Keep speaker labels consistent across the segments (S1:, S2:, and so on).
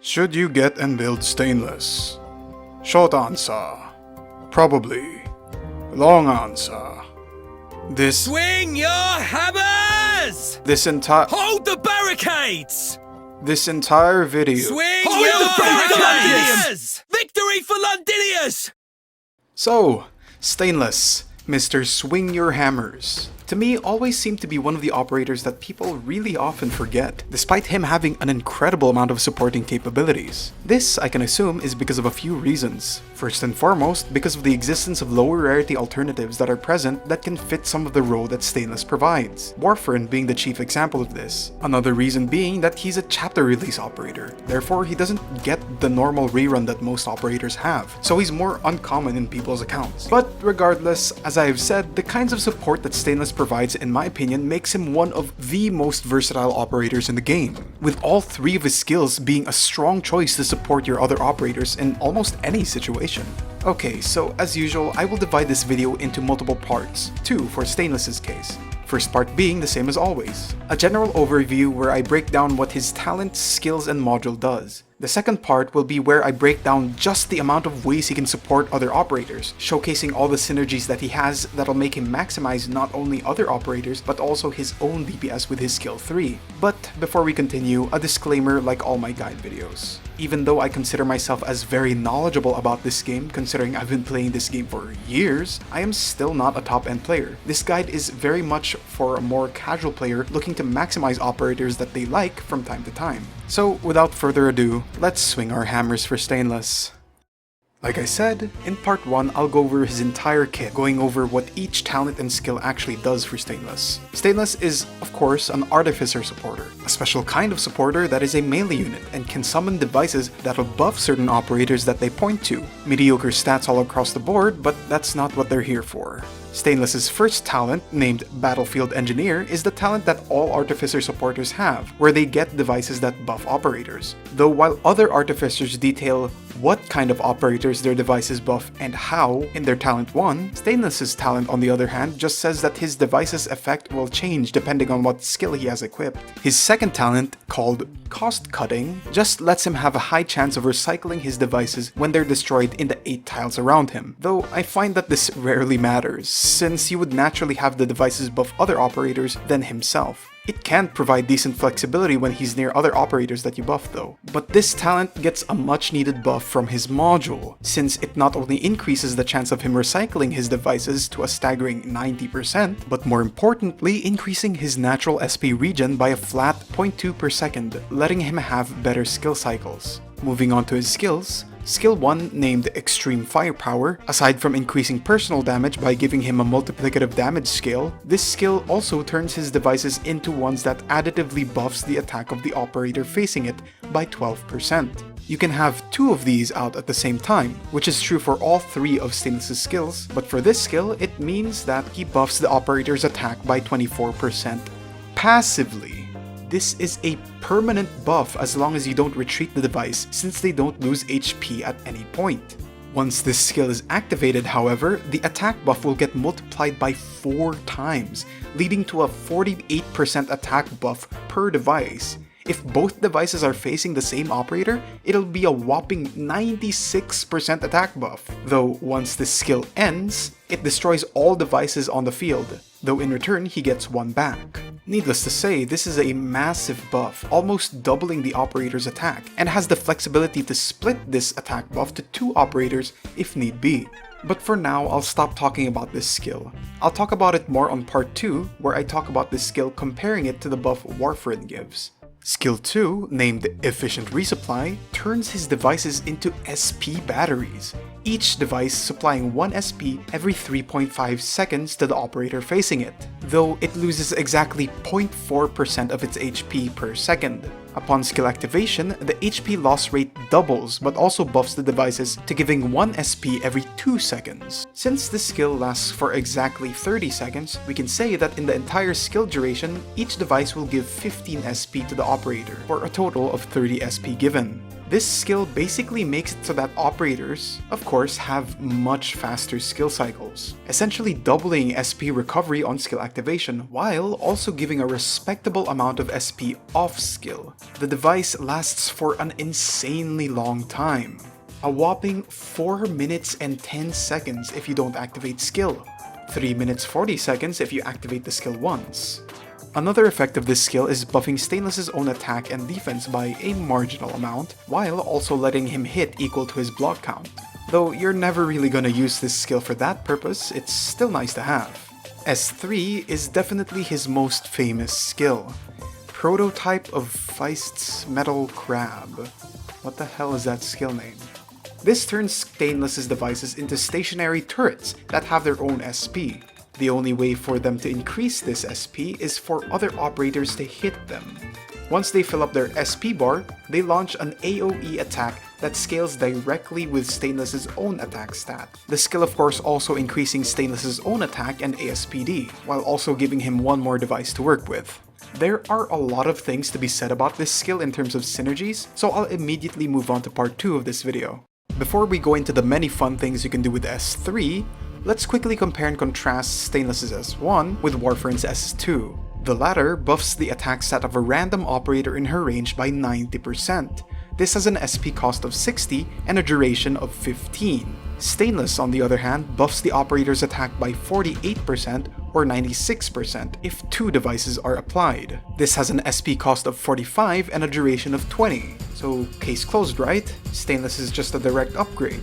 S1: Should you get and build stainless? Short answer, probably. Long answer, this
S2: Swing your hammers!
S1: Hold
S2: the barricades!
S1: This entire video.
S2: Swing
S3: Hold
S2: your
S3: the barricades!
S2: hammers! Victory for Londinius!
S1: So, stainless, Mr. Swing Your Hammers, to me always seemed to be one of the operators that people really often forget, despite him having an incredible amount of supporting capabilities. This, I can assume, is because of a few reasons. First and foremost, because of the existence of lower rarity alternatives that are present that can fit some of the role that Stainless provides, Warfarin being the chief example of this. Another reason being that he's a chapter release operator, therefore he doesn't get the normal rerun that most operators have, so he's more uncommon in people's accounts. But regardless, as I've said, the kinds of support that Stainless provides, in my opinion, makes him one of the most versatile operators in the game, with all three of his skills being a strong choice to support your other operators in almost any situation. Okay, so as usual, I will divide this video into multiple parts, 2 for Stainless's case. First part being the same as always, a general overview where I break down what his talent, skills, and module does. The second part will be where I break down just the amount of ways he can support other operators, showcasing all the synergies that he has that'll make him maximize not only other operators but also his own DPS with his skill 3. But before we continue, a disclaimer like all my guide videos. Even though I consider myself as very knowledgeable about this game, considering I've been playing this game for years, I am still not a top-end player. This guide is very much for a more casual player looking to maximize operators that they like from time to time. So without further ado, let's swing our hammers for Stainless. Like I said, in part 1 I'll go over his entire kit, going over what each talent and skill actually does for Stainless. Stainless is, of course, an Artificer supporter, a special kind of supporter that is a melee unit and can summon devices that'll buff certain operators that they point to. Mediocre stats all across the board, but that's not what they're here for. Stainless's first talent, named Battlefield Engineer, is the talent that all Artificer supporters have, where they get devices that buff operators. Though while other Artificers detail what kind of operators their devices buff and how in their talent 1, Stainless's talent on the other hand just says that his device's effect will change depending on what skill he has equipped. His second talent, called Cost Cutting, just lets him have a high chance of recycling his devices when they're destroyed in the 8 tiles around him, though I find that this rarely matters, since he would naturally have the devices buff other operators than himself. It can provide decent flexibility when he's near other operators that you buff though. But this talent gets a much needed buff from his module, since it not only increases the chance of him recycling his devices to a staggering 90%, but more importantly increasing his natural SP regen by a flat 0.2 per second, letting him have better skill cycles. Moving on to his skills, Skill 1, named Extreme Firepower, aside from increasing personal damage by giving him a multiplicative damage scale, this skill also turns his devices into ones that additively buffs the attack of the operator facing it by 12%. You can have 2 of these out at the same time, which is true for all 3 of Stainless's skills, but for this skill, it means that he buffs the operator's attack by 24% passively. This is a permanent buff as long as you don't retreat the device, since they don't lose HP at any point. Once this skill is activated, however, the attack buff will get multiplied by 4 times, leading to a 48% attack buff per device. If both devices are facing the same operator, it'll be a whopping 96% attack buff. Though once this skill ends, it destroys all devices on the field, though in return he gets 1 back. Needless to say, this is a massive buff, almost doubling the operator's attack, and has the flexibility to split this attack buff to 2 operators if need be. But for now, I'll stop talking about this skill. I'll talk about it more on part 2, where I talk about this skill comparing it to the buff Warfarin gives. Skill 2, named Efficient Resupply, turns his devices into SP batteries, each device supplying 1 SP every 3.5 seconds to the operator facing it, though it loses exactly 0.4% of its HP per second. Upon skill activation, the HP loss rate doubles but also buffs the devices to giving 1 SP every 2 seconds. Since this skill lasts for exactly 30 seconds, we can say that in the entire skill duration, each device will give 15 SP to the operator, for a total of 30 SP given. This skill basically makes it so that operators, of course, have much faster skill cycles, essentially doubling SP recovery on skill activation while also giving a respectable amount of SP off skill. The device lasts for an insanely long time. A whopping 4 minutes and 10 seconds if you don't activate skill, 3 minutes 40 seconds if you activate the skill once. Another effect of this skill is buffing Stainless's own attack and defense by a marginal amount, while also letting him hit equal to his block count. Though you're never really gonna use this skill for that purpose, it's still nice to have. S3 is definitely his most famous skill. Prototype of Feist's Metal Crab. What the hell is that skill name? This turns Stainless's devices into stationary turrets that have their own SP. The only way for them to increase this SP is for other operators to hit them. Once they fill up their SP bar, they launch an AoE attack that scales directly with Stainless's own attack stat. The skill of course also increasing Stainless's own attack and ASPD, while also giving him one more device to work with. There are a lot of things to be said about this skill in terms of synergies, so I'll immediately move on to part 2 of this video. Before we go into the many fun things you can do with S3, let's quickly compare and contrast Stainless's S1 with Warfarin's S2. The latter buffs the attack stat of a random operator in her range by 90%. This has an SP cost of 60 and a duration of 15. Stainless, on the other hand, buffs the operator's attack by 48% or 96% if 2 devices are applied. This has an SP cost of 45 and a duration of 20. So case closed, right? Stainless is just a direct upgrade.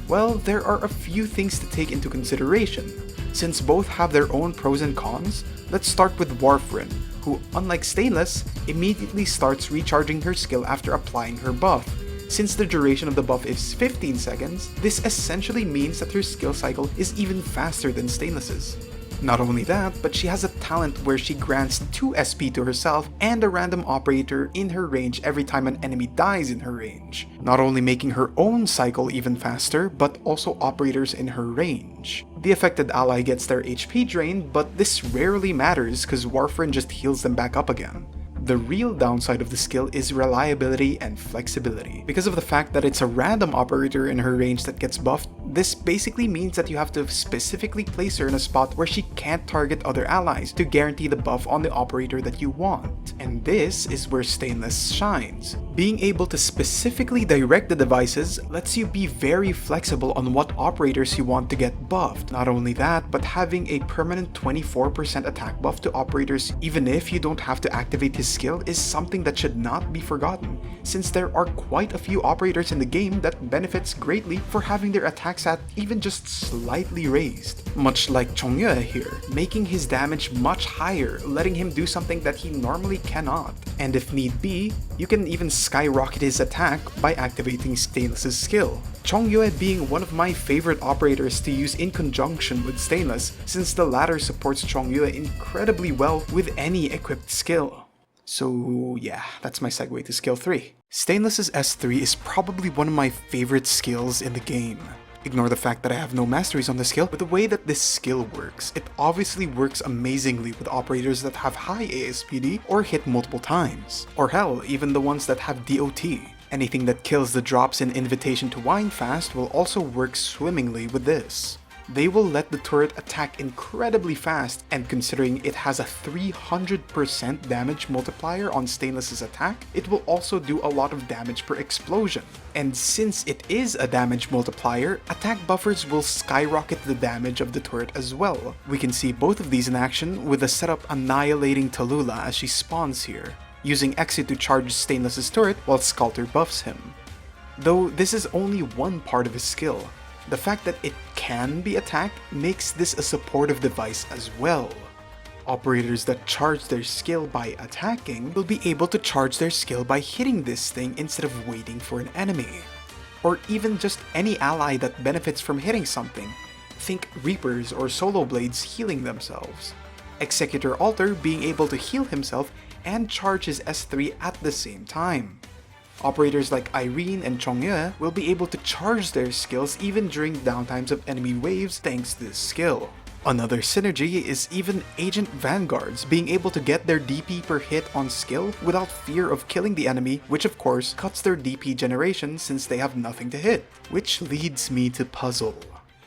S1: Well, there are a few things to take into consideration. Since both have their own pros and cons, let's start with Warfarin, who, unlike Stainless, immediately starts recharging her skill after applying her buff. Since the duration of the buff is 15 seconds, this essentially means that her skill cycle is even faster than Stainless's. Not only that, but she has a talent where she grants 2 SP to herself and a random operator in her range every time an enemy dies in her range, not only making her own cycle even faster, but also operators in her range. The affected ally gets their HP drained, but this rarely matters because Warfarin just heals them back up again. The real downside of the skill is reliability and flexibility. Because of the fact that it's a random operator in her range that gets buffed, this basically means that you have to specifically place her in a spot where she can't target other allies to guarantee the buff on the operator that you want. And this is where Stainless shines. Being able to specifically direct the devices lets you be very flexible on what operators you want to get buffed. Not only that, but having a permanent 24% attack buff to operators even if you don't have to activate his skill is something that should not be forgotten, since there are quite a few operators in the game that benefits greatly for having their attack stat even just slightly raised. Much like Chongyue here, making his damage much higher, letting him do something that he normally cannot. And if need be, you can even skyrocket his attack by activating Stainless's skill. Chongyue being one of my favorite operators to use in conjunction with Stainless, since the latter supports Chongyue incredibly well with any equipped skill. So yeah, that's my segue to skill 3. Stainless's S3 is probably one of my favorite skills in the game. Ignore the fact that I have no masteries on the skill, but the way that this skill works, it obviously works amazingly with operators that have high ASPD or hit multiple times. Or hell, even the ones that have DOT. Anything that kills the drops in Invitation to Wine Fast will also work swimmingly with this. They will let the turret attack incredibly fast, and considering it has a 300% damage multiplier on Stainless's attack, it will also do a lot of damage per explosion. And since it is a damage multiplier, attack buffers will skyrocket the damage of the turret as well. We can see both of these in action with the setup annihilating Tallulah as she spawns here, using Exit to charge Stainless's turret while Sculptor buffs him. Though this is only one part of his skill. The fact that it can be attacked makes this a supportive device as well. Operators that charge their skill by attacking will be able to charge their skill by hitting this thing instead of waiting for an enemy. Or even just any ally that benefits from hitting something. Think Reapers or Solo Blades healing themselves. Executor Alter being able to heal himself and charge his S3 at the same time. Operators like Irene and Chongyue will be able to charge their skills even during downtimes of enemy waves thanks to this skill. Another synergy is even Agent Vanguards being able to get their DP per hit on skill without fear of killing the enemy, which of course cuts their DP generation since they have nothing to hit. Which leads me to Puzzle.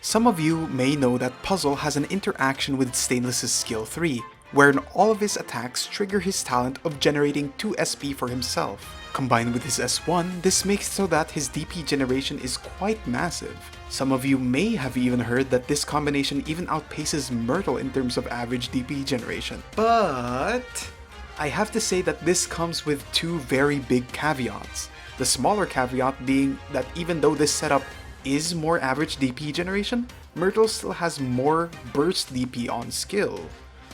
S1: Some of you may know that Puzzle has an interaction with Stainless's skill 3, wherein all of his attacks trigger his talent of generating 2 SP for himself. Combined with his S1, this makes it so that his DP generation is quite massive. Some of you may have even heard that this combination even outpaces Myrtle in terms of average DP generation. But I have to say that this comes with 2 very big caveats. The smaller caveat being that even though this setup is more average DP generation, Myrtle still has more burst DP on skill.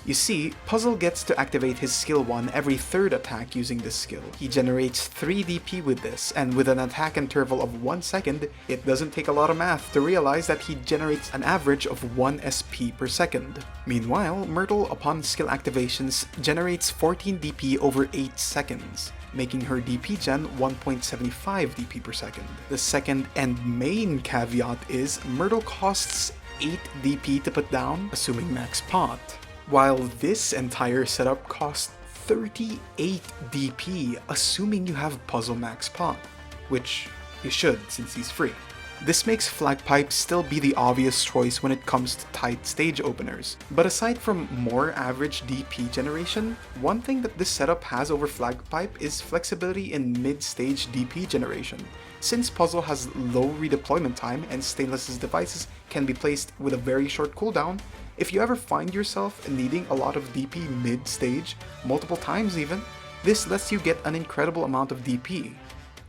S1: You see, Puzzle gets to activate his skill 1 every 3rd attack using this skill. He generates 3 DP with this, and with an attack interval of 1 second, it doesn't take a lot of math to realize that he generates an average of 1 SP per second. Meanwhile, Myrtle, upon skill activations, generates 14 DP over 8 seconds, making her DP gen 1.75 DP per second. The second and main caveat is Myrtle costs 8 DP to put down, assuming max pot, while this entire setup costs 38 DP, assuming you have Puzzle max pot, which you should since he's free. This makes Flagpipe still be the obvious choice when it comes to tight stage openers. But aside from more average DP generation, one thing that this setup has over Flagpipe is flexibility in mid-stage DP generation. Since Puzzle has low redeployment time and Stainless's devices can be placed with a very short cooldown, if you ever find yourself needing a lot of DP mid-stage, multiple times even, this lets you get an incredible amount of DP.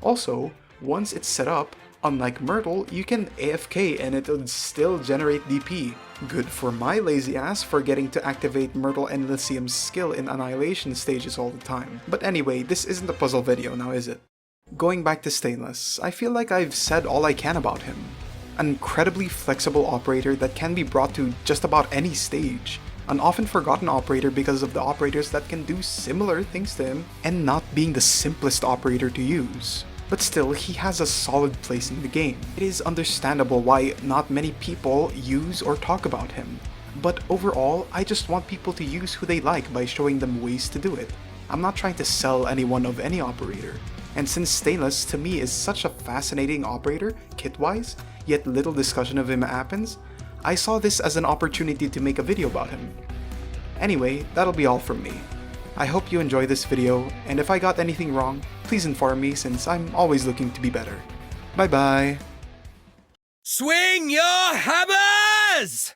S1: Also, once it's set up, unlike Myrtle, you can AFK and it would still generate DP. Good for my lazy ass for getting to activate Myrtle and Elysium's skill in Annihilation stages all the time. But anyway, this isn't a puzzle video now, is it? Going back to Stainless, I feel like I've said all I can about him. An incredibly flexible operator that can be brought to just about any stage. An often forgotten operator because of the operators that can do similar things to him, and not being the simplest operator to use. But still, he has a solid place in the game. It is understandable why not many people use or talk about him. But overall, I just want people to use who they like by showing them ways to do it. I'm not trying to sell anyone of any operator. And since Stainless to me is such a fascinating operator, kit-wise, yet little discussion of him happens, I saw this as an opportunity to make a video about him. Anyway, that'll be all from me. I hope you enjoyed this video, and if I got anything wrong, please inform me since I'm always looking to be better. Bye bye!
S2: Swing your hammers!